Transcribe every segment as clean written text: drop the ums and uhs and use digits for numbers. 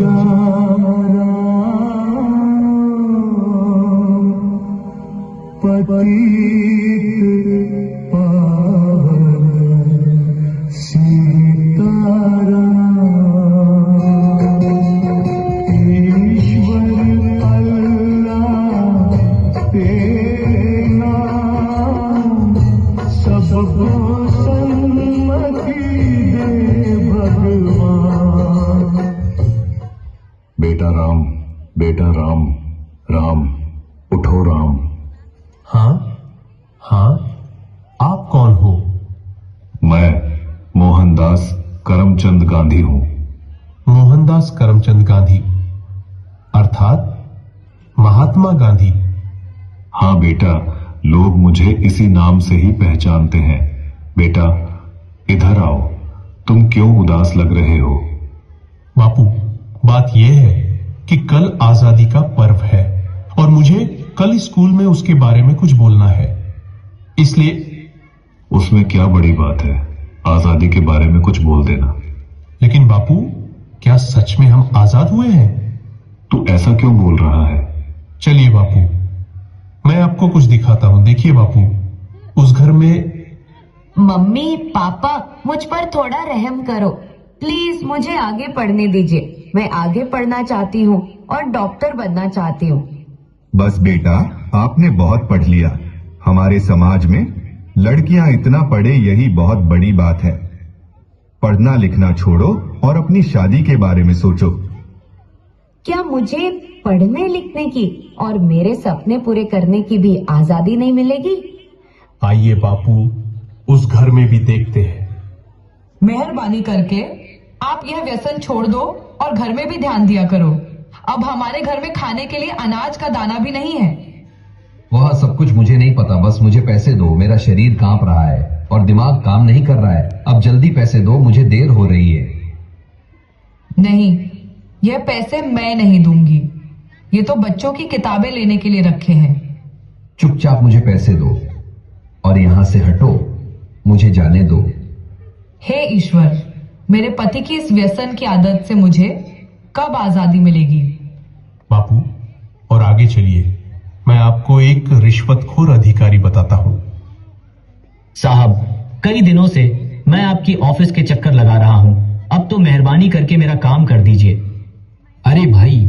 राजा पतित पावन सीताराम। ईश्वर अल्लाह तेरे नाम सबको सन्मति दे भगवान। बेटा राम, राम उठो राम। हाँ, आप कौन हो? मैं मोहनदास करमचंद गांधी हूँ। मोहनदास करमचंद गांधी अर्थात महात्मा गांधी? हाँ बेटा, लोग मुझे इसी नाम से ही पहचानते हैं। बेटा इधर आओ, तुम क्यों उदास लग रहे हो? बापू, बात यह है कि कल आजादी का पर्व है और मुझे कल स्कूल में उसके बारे में कुछ बोलना है, इसलिए। उसमें क्या बड़ी बात है, आजादी के बारे में कुछ बोल देना। लेकिन बापू, क्या सच में हम आजाद हुए हैं? तू ऐसा क्यों बोल रहा है? चलिए बापू, मैं आपको कुछ दिखाता हूं। देखिए बापू, उस घर में। मम्मी पापा, मुझ पर थोड़ा रहम करो प्लीज, मुझे आगे पढ़ने दीजिए। मैं आगे पढ़ना चाहती हूँ और डॉक्टर बनना चाहती हूँ। बस बेटा, आपने बहुत पढ़ लिया। हमारे समाज में लड़कियां इतना पढ़े यही बहुत बड़ी बात है। पढ़ना लिखना छोड़ो और अपनी शादी के बारे में सोचो। क्या मुझे पढ़ने लिखने की और मेरे सपने पूरे करने की भी आजादी नहीं मिलेगी? आइए बापू, उस घर में भी देखते हैं। मेहरबानी करके आप यह व्यसन छोड़ दो और घर में भी ध्यान दिया करो। अब हमारे घर में खाने के लिए अनाज का दाना भी नहीं है। वह सब कुछ मुझे नहीं पता, बस मुझे पैसे दो। मेरा शरीर कांप रहा है और दिमाग काम नहीं कर रहा है। अब जल्दी पैसे दो, मुझे देर हो रही है। नहीं, यह पैसे मैं नहीं दूंगी। ये तो बच्चों की किताबें लेने के लिए रखे हैं। चुपचाप मुझे पैसे दो और यहाँ से हटो, मुझे जाने दो। हे ईश्वर, मेरे पति की इस व्यसन की आदत से मुझे कब आजादी मिलेगी? बापू, और आगे चलिए, मैं आपको एक रिश्वतखोर अधिकारी बताता हूं। साहब, कई दिनों से मैं आपकी ऑफिस के चक्कर लगा रहा हूं। अब तो मेहरबानी करके मेरा काम कर दीजिए। अरे भाई,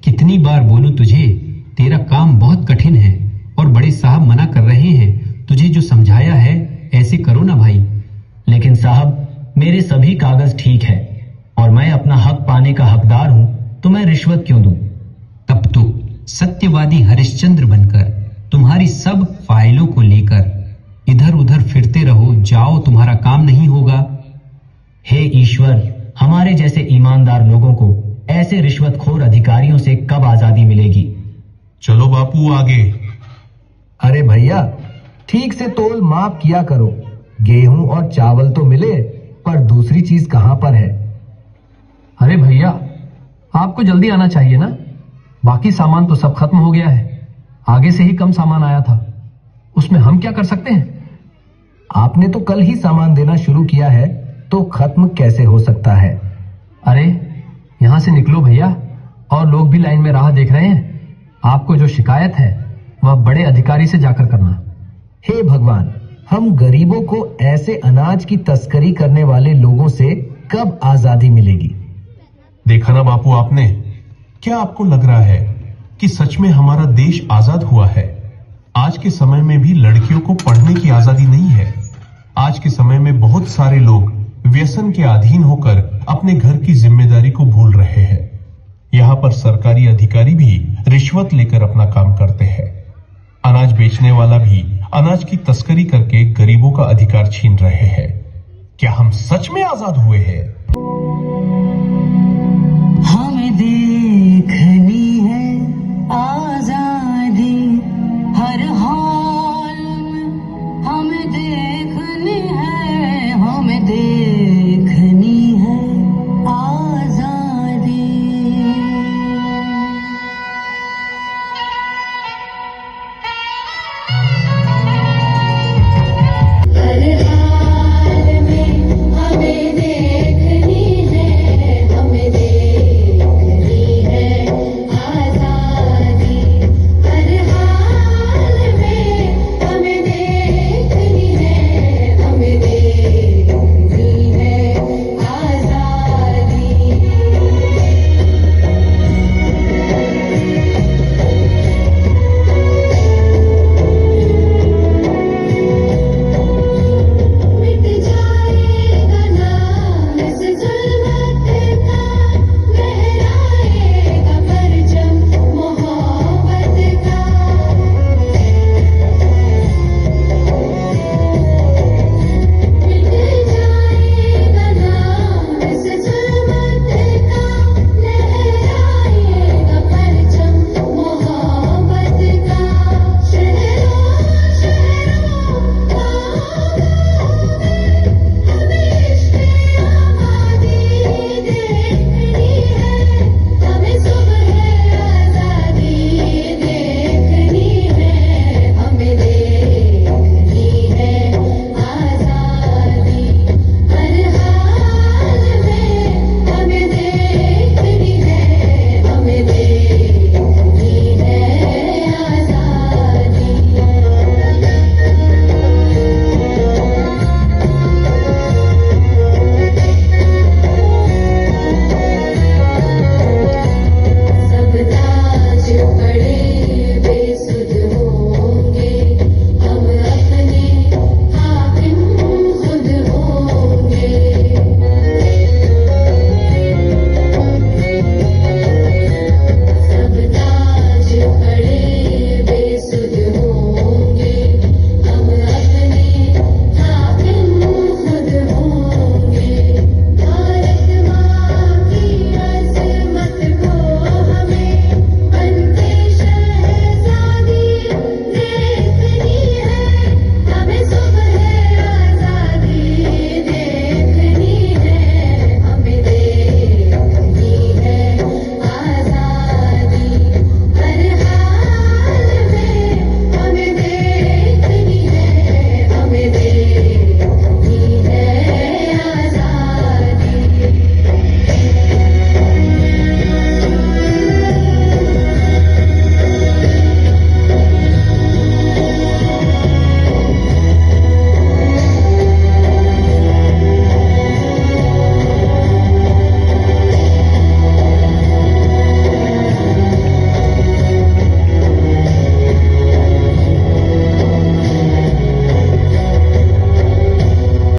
कितनी बार बोलूं तुझे, तेरा काम बहुत कठिन है और बड़े साहब मना कर रहे हैं। तुझे जो समझाया है ऐसे करो ना भाई। लेकिन साहब, मेरे सभी कागज ठीक है और मैं अपना हक पाने का हकदार हूं, तो मैं रिश्वत क्यों दूं? तब तो सत्यवादी हरिश्चंद्र बनकर तुम्हारी सब फाइलों को लेकर इधर उधर फिरते रहो, जाओ, तुम्हारा काम नहीं होगा। हे ईश्वर, हमारे जैसे ईमानदार लोगों को ऐसे रिश्वतखोर अधिकारियों से कब आजादी मिलेगी? चलो बापू आगे। अरे भैया, ठीक से तोल माप किया करो। गेहूं और चावल तो मिले, पर दूसरी चीज कहां पर है? अरे भैया, आपको जल्दी आना चाहिए ना। बाकी सामान तो सब खत्म हो गया है। आगे से ही कम सामान आया था, उसमें हम क्या कर सकते हैं? आपने तो कल ही सामान देना शुरू किया है, तो खत्म कैसे हो सकता है? अरे यहां से निकलो भैया, और लोग भी लाइन में राह देख रहे हैं। आपको जो शिकायत है वह बड़े अधिकारी से जाकर करना। हे भगवान, हम गरीबों को ऐसे अनाज की तस्करी करने वाले लोगों से कब आजादी मिलेगी? देखा ना बापू आपने, क्या आपको लग रहा है कि सच में हमारा देश आजाद हुआ है? आज के समय में भी लड़कियों को पढ़ने की आजादी नहीं है। आज के समय में बहुत सारे लोग व्यसन के अधीन होकर अपने घर की जिम्मेदारी को भूल रहे हैं। यहाँ पर सरकारी अधिकारी भी रिश्वत लेकर अपना काम करते हैं। अनाज बेचने वाला भी अनाज की तस्करी करके गरीबों का अधिकार छीन रहे हैं। क्या हम सच में आजाद हुए हैं?